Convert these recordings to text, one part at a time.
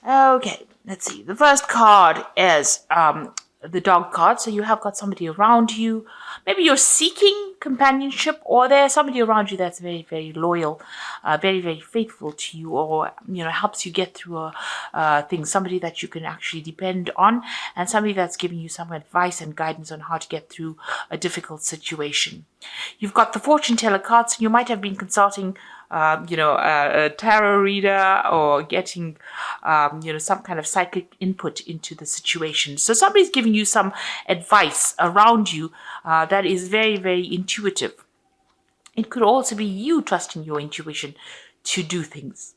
Okay, let's see. The first card is the dog card. So you have got somebody around you. Maybe you're seeking companionship, or there's somebody around you that's very, very loyal, very, very faithful to you, or helps you get through things. Somebody that you can actually depend on, and somebody that's giving you some advice and guidance on how to get through a difficult situation. You've got the fortune teller cards, and you might have been consulting a tarot reader or getting, some kind of psychic input into the situation. So somebody's giving you some advice around you that is very, very intuitive. It could also be you trusting your intuition to do things.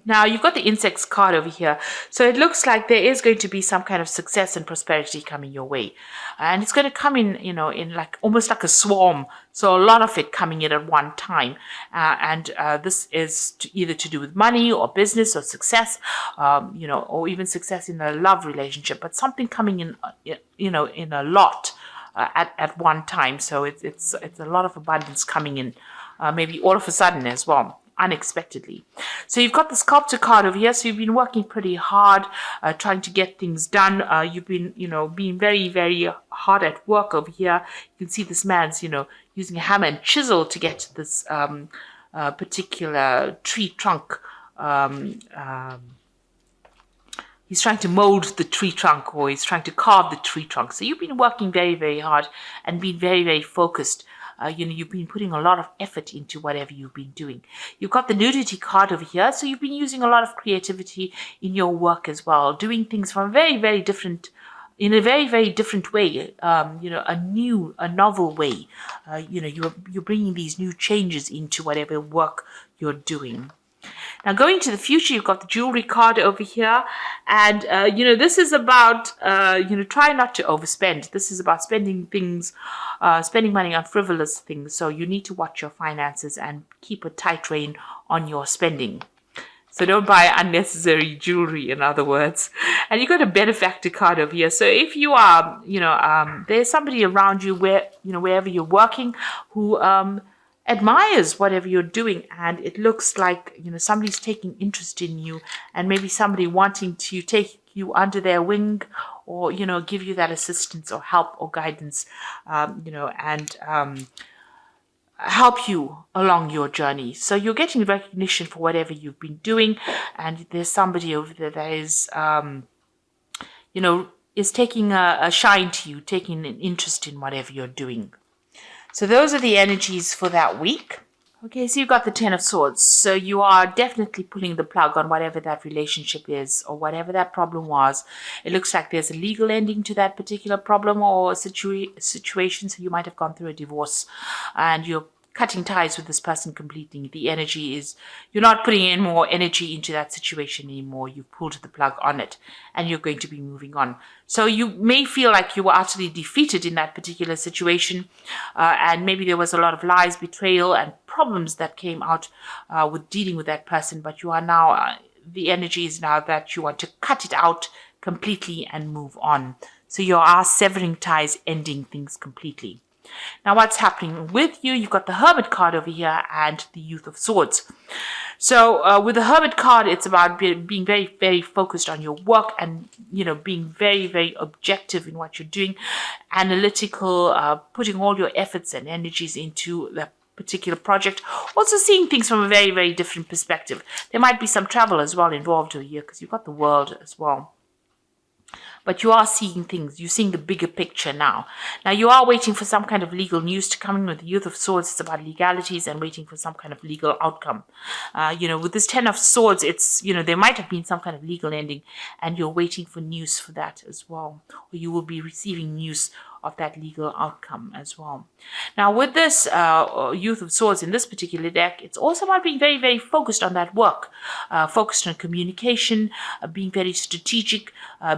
Now, you've got the insects card over here. So it looks like there is going to be some kind of success and prosperity coming your way. And it's going to come in like almost like a swarm. So a lot of it coming in at one time. And this is either to do with money or business or success, or even success in a love relationship. But something coming in, in a lot. At one time, so it's a lot of abundance coming in, maybe all of a sudden as well, unexpectedly. So you've got the sculptor card over here. So you've been working pretty hard, trying to get things done. You've been, being very, very hard at work over here. You can see this man's, using a hammer and chisel to get to this particular tree trunk. He's trying to mold the tree trunk, or he's trying to carve the tree trunk. So you've been working very, very hard and been very, very focused. You've been putting a lot of effort into whatever you've been doing. You've got the nudity card over here. So you've been using a lot of creativity in your work as well, doing things from in a very, very different way, a novel way. You're bringing these new changes into whatever work you're doing. Now, going to the future, you've got the jewelry card over here. And, this is about, try not to overspend. This is about spending money on frivolous things. So you need to watch your finances and keep a tight rein on your spending. So don't buy unnecessary jewelry, in other words. And you've got a benefactor card over here. So if you are, there's somebody around you wherever you're working who, admires whatever you're doing, and it looks like somebody's taking interest in you, and maybe somebody wanting to take you under their wing, or give you that assistance or help or guidance, and help you along your journey. So you're getting recognition for whatever you've been doing, and there's somebody over there that is is taking a shine to you, taking an interest in whatever you're doing. So those are the energies for that week. Okay, so you've got the Ten of Swords. So you are definitely pulling the plug on whatever that relationship is or whatever that problem was. It looks like there's a legal ending to that particular problem or situation. So you might have gone through a divorce and you're cutting ties with this person completely. The energy is, you're not putting in more energy into that situation anymore. You've pulled the plug on it and you're going to be moving on. So you may feel like you were utterly defeated in that particular situation. And maybe there was a lot of lies, betrayal, and problems that came out with dealing with that person. But you are now, the energy is now that you want to cut it out completely and move on. So you are severing ties, ending things completely. Now, what's happening with you? You've got the Hermit card over here and the Youth of Swords. So with the Hermit card, it's about being very, very focused on your work and, being very, very objective in what you're doing, analytical, putting all your efforts and energies into the particular project. Also seeing things from a very, very different perspective. There might be some travel as well involved over here because you've got the world as well. But you are seeing things. You're seeing the bigger picture now. Now, you are waiting for some kind of legal news to come in with the Youth of Swords. It's about legalities and waiting for some kind of legal outcome. With this Ten of Swords, it's, there might have been some kind of legal ending and you're waiting for news for that as well. Or you will be receiving news of that legal outcome as well. Now, with this Youth of Swords in this particular deck, it's also about being very, very focused on that work, focused on communication, being very strategic,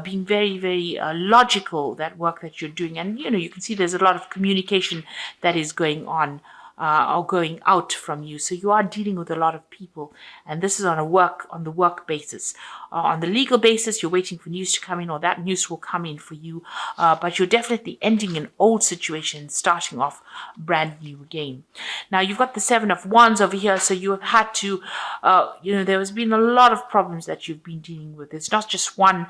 being very, very logical, that work that you're doing. And, you can see there's a lot of communication that is going on are going out from you. So you are dealing with a lot of people, and this is on the work basis. On the legal basis, you're waiting for news to come in, or that news will come in for you. But you're definitely ending an old situation, starting off brand new again. Now you've got the Seven of Wands over here, so you have had to, there has been a lot of problems that you've been dealing with. It's not just one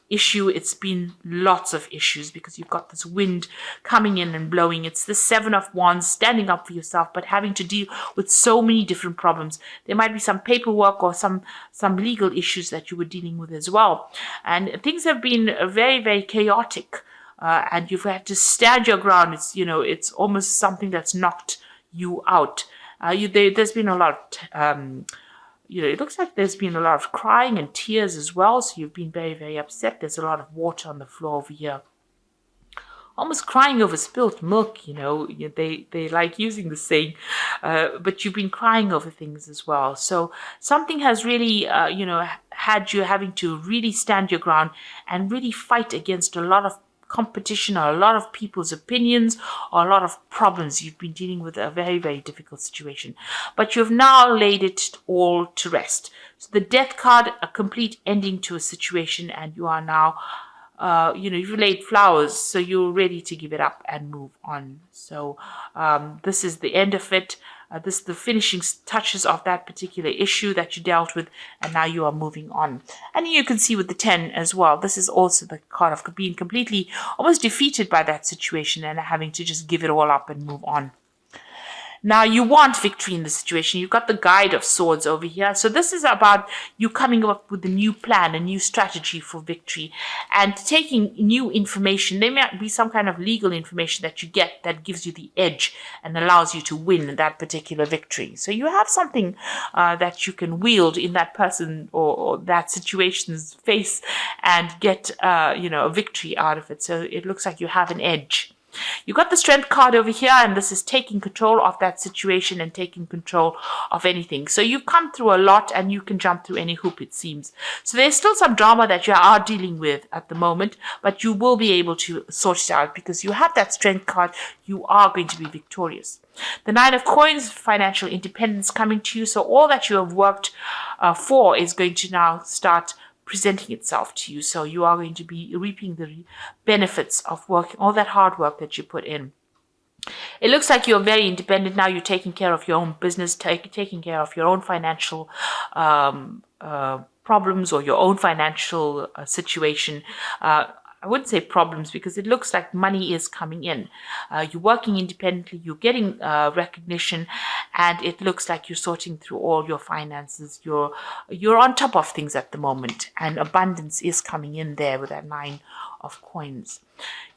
issue, it's been lots of issues because you've got this wind coming in and blowing. It's the Seven of Wands, standing up for yourself, but having to deal with so many different problems. There might be some paperwork or some legal issues that you were dealing with as well. And things have been very, very chaotic. And you've had to stand your ground. It's almost something that's knocked you out. There's been a lot of it looks like there's been a lot of crying and tears as well. So you've been very, very upset. There's a lot of water on the floor over here. Almost crying over spilt milk, they like using the saying, but you've been crying over things as well. So something has really, had you having to really stand your ground and really fight against a lot of competition or a lot of people's opinions or a lot of problems. You've been dealing with a very, very difficult situation, but you've now laid it all to rest. So the Death card, a complete ending to a situation, and you are now you've laid flowers, so you're ready to give it up and move on. So this is the end of it. This is the finishing touches of that particular issue that you dealt with, and now you are moving on. And you can see with the 10 as well, this is also the card of being completely almost defeated by that situation and having to just give it all up and move on. Now, you want victory in the situation. You've got the Guide of Swords over here. So this is about you coming up with a new plan, a new strategy for victory, and taking new information. There might be some kind of legal information that you get that gives you the edge and allows you to win that particular victory. So you have something that you can wield in that person or that situation's face and get, a victory out of it. So it looks like you have an edge. You got the Strength card over here, and this is taking control of that situation and taking control of anything. So you've come through a lot, and you can jump through any hoop, it seems. So there's still some drama that you are dealing with at the moment, but you will be able to sort it out because you have that Strength card. You are going to be victorious. The Nine of Coins, financial independence coming to you. So all that you have worked for is going to now start presenting itself to you. So you are going to be reaping the benefits of working, all that hard work that you put in. It looks like you're very independent now. You're taking care of your own business, taking care of your own financial problems or your own financial situation. I wouldn't say problems because it looks like money is coming in. You're working independently, you're getting recognition, and it looks like you're sorting through all your finances. You're on top of things at the moment, and abundance is coming in there with that Nine of Coins.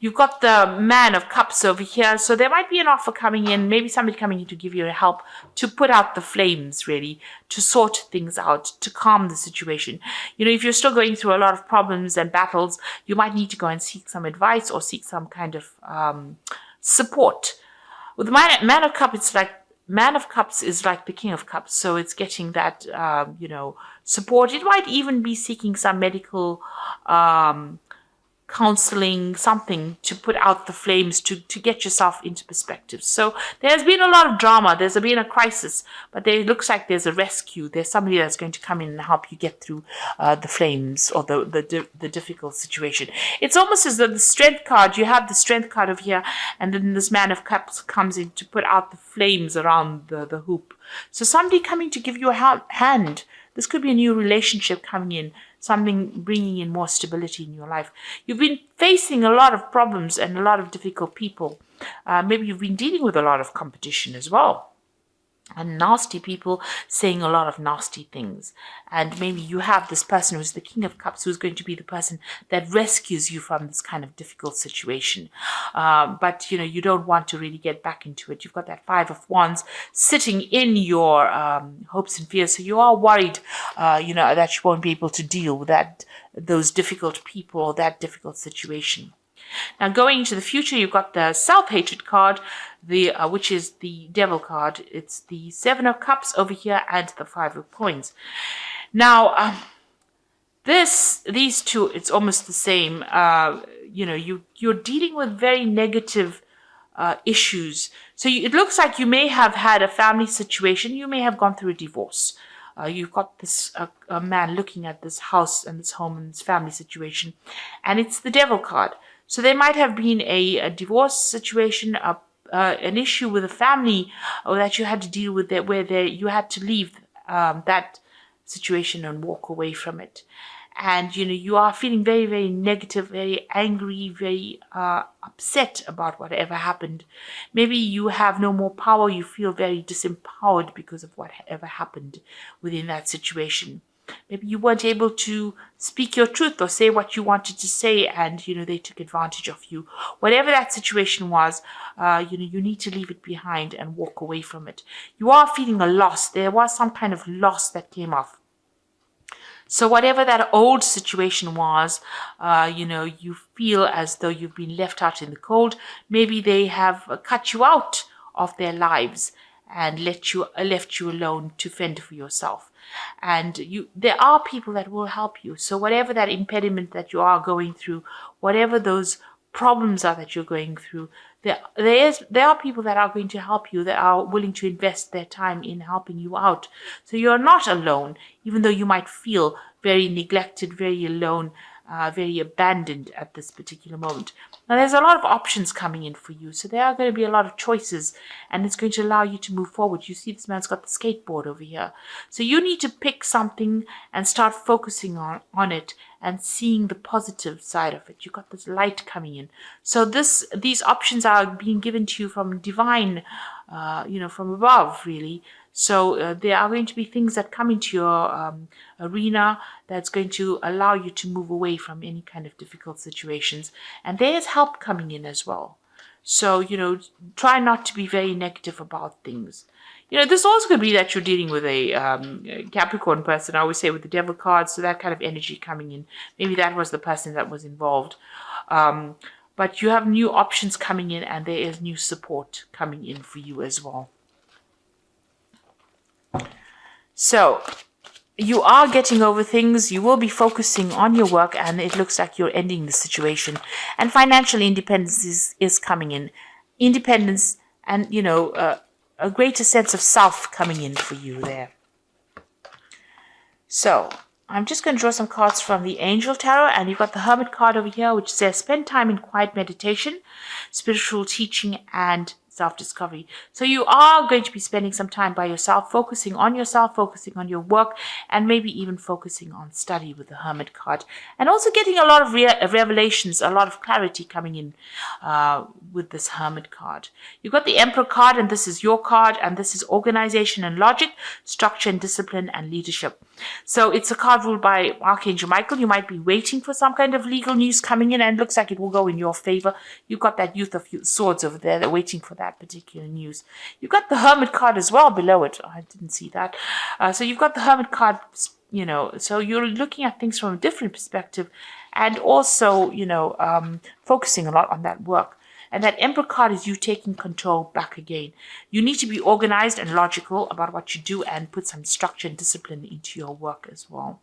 You've got the Man of Cups over here. So there might be an offer coming in, maybe somebody coming in to give you help to put out the flames, really, to sort things out, to calm the situation. If you're still going through a lot of problems and battles, you might need to go and seek some advice or seek some kind of support. With the Man of Cups, it's like Man of Cups is like the King of Cups, so it's getting that support. It might even be seeking some medical counseling, something to put out the flames, to get yourself into perspective. So there's been a lot of drama, there's been a crisis, but it looks like there's a rescue. There's somebody that's going to come in and help you get through the flames or the difficult situation. It's almost as though the Strength card, you have the Strength card over here, and then this Man of Cups comes in to put out the flames around the hoop. So somebody coming to give you a hand. This could be a new relationship coming in, something bringing in more stability in your life. You've been facing a lot of problems and a lot of difficult people. Maybe you've been dealing with a lot of competition as well. And nasty people saying a lot of nasty things. And maybe you have this person who's the King of Cups, who's going to be the person that rescues you from this kind of difficult situation. But, you don't want to really get back into it. You've got that Five of Wands sitting in your hopes and fears. So you are worried, that you won't be able to deal with those difficult people or that difficult situation. Now, going into the future, you've got the Self-Hatred card, which is the Devil card. It's the Seven of Cups over here and the Five of Coins. Now, these two, it's almost the same. You're dealing with very negative issues. So it looks like you may have had a family situation. You may have gone through a divorce. You've got this a man looking at this house and this home and this family situation, and it's the devil card. So there might have been a divorce situation, an issue with a family or that you had to deal with, you had to leave that situation and walk away from it. And you are feeling very, very negative, very angry, very upset about whatever happened. Maybe you have no more power. You feel very disempowered because of whatever happened within that situation. Maybe you weren't able to speak your truth or say what you wanted to say, and they took advantage of you. Whatever that situation was, you need to leave it behind and walk away from it. You are feeling a loss. There was some kind of loss that came off. So whatever that old situation was, you feel as though you've been left out in the cold. Maybe they have cut you out of their lives and left you alone to fend for yourself. And there are people that will help you. So whatever that impediment that you are going through, whatever those problems are that you're going through, there are people that are going to help you, that are willing to invest their time in helping you out. So you're not alone, even though you might feel very neglected, very alone, very abandoned at this particular moment. Now, there's a lot of options coming in for you. So there are going to be a lot of choices, and it's going to allow you to move forward. You see this man's got the skateboard over here. So you need to pick something and start focusing on it and seeing the positive side of it. You've got this light coming in. So these options are being given to you from divine, from above, really. So there are going to be things that come into your arena that's going to allow you to move away from any kind of difficult situations. And there's help coming in as well. So, try not to be very negative about things. This also could be that you're dealing with a Capricorn person, I always say, with the devil card. So that kind of energy coming in. Maybe that was the person that was involved. But you have new options coming in, and there is new support coming in for you as well. So you are getting over things. You will be focusing on your work, and it looks like you're ending the situation. And financial independence is coming in. Independence and, a greater sense of self coming in for you there. So I'm just going to draw some cards from the Angel Tarot, and you've got the Hermit card over here, which says spend time in quiet meditation, spiritual teaching, and self-discovery. So you are going to be spending some time by yourself, focusing on your work, and maybe even focusing on study with the Hermit card. And also getting a lot of revelations, a lot of clarity coming in with this Hermit card. You've got the Emperor card, and this is your card, and this is organization and logic, structure and discipline, and leadership. So it's a card ruled by Archangel Michael. You might be waiting for some kind of legal news coming in, and it looks like it will go in your favor. You've got that Youth of Swords over there. They're waiting for that particular news. You've got the Hermit card as well below it. I didn't see that. So you've got the Hermit card, so you're looking at things from a different perspective, and also, focusing a lot on that work. And that Emperor card is you taking control back again. You need to be organized and logical about what you do, and put some structure and discipline into your work as well.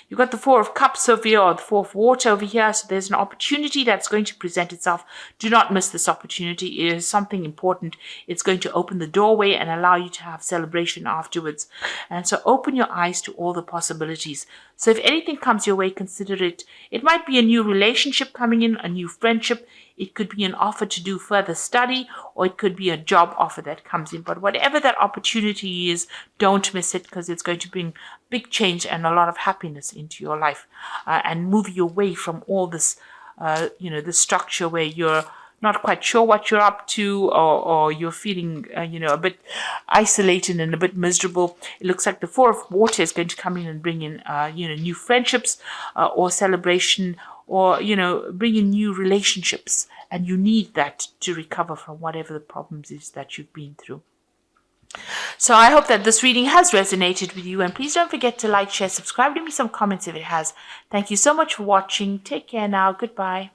You've got the Four of Cups over here, or the Four of Water over here. So there's an opportunity that's going to present itself. Do not miss this opportunity. It is something important. It's going to open the doorway and allow you to have celebration afterwards. And so open your eyes to all the possibilities. So if anything comes your way, consider it. It might be a new relationship coming in, a new friendship. It could be an offer to do further study, or it could be a job offer that comes in. But whatever that opportunity is, don't miss it, because it's going to bring big change and a lot of happiness into your life, and move you away from all this, the structure where you're not quite sure what you're up to, or you're feeling, a bit isolated and a bit miserable. It looks like the Four of Water is going to come in and bring in, new friendships, or celebration, or, bring in new relationships. And you need that to recover from whatever the problems is that you've been through. So I hope that this reading has resonated with you. And please don't forget to like, share, subscribe. Leave me some comments if it has. Thank you so much for watching. Take care now. Goodbye.